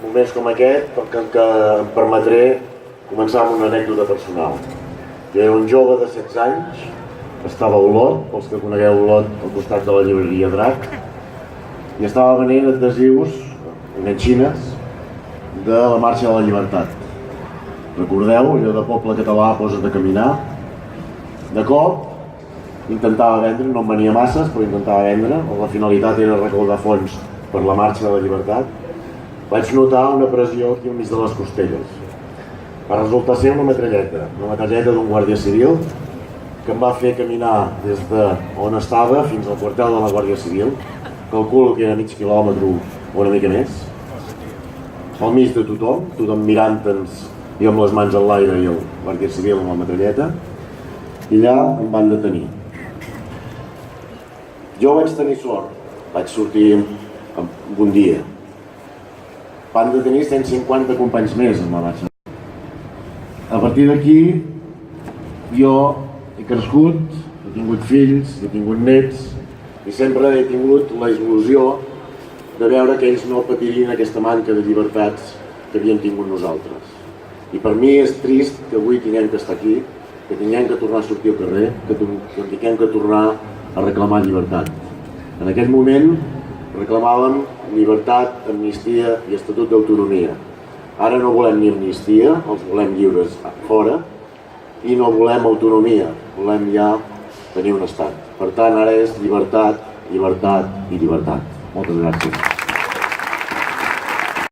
moments com aquest que em permetré començar amb una anècdota personal. Jo era un jove de 16 anys, estava a Olot, pels que conegueu Olot, al costat de la llibreria Drac, i estava venent adhesius, enganxines, de la Marxa de la Llibertat. Recordeu, allò de poble català, posa't a caminar. De cop, intentava vendre, no em venia masses, però intentava vendre, la finalitat era recaudar fons per la Marxa de la Llibertat. Vaig notar una pressió aquí al mig de les costelles. Va resultar ser una metralleta d'un guàrdia civil que em va fer caminar des d'on estava fins al quartel de la Guàrdia Civil. Calculo que era mig quilòmetre o una mica més. Al mig de tothom mirant-nos i amb les mans en l'aire i el guàrdia civil amb la metralleta. I allà em van detenir. Jo vaig tenir sort, vaig sortir un dia. Van detenir 150 companys més en la marxa. A partir d'aquí, jo he crescut, he tingut fills, he tingut nets i sempre he tingut la il·lusió de veure que ells no patirien aquesta manca de llibertats que havíem tingut nosaltres. I per mi és trist que avui tinguem que estar aquí, que tinguem que tornar a sortir al carrer, que tinguem que tornar a reclamar llibertat. En aquell moment reclamàvem llibertat, amnistia i estatut d'autonomia. Ara no volem ni amnistia, els volem lliures fora, i no volem autonomia, volem ja tenir un estat. Per tant, ara és llibertat, llibertat i llibertat. Moltes gràcies.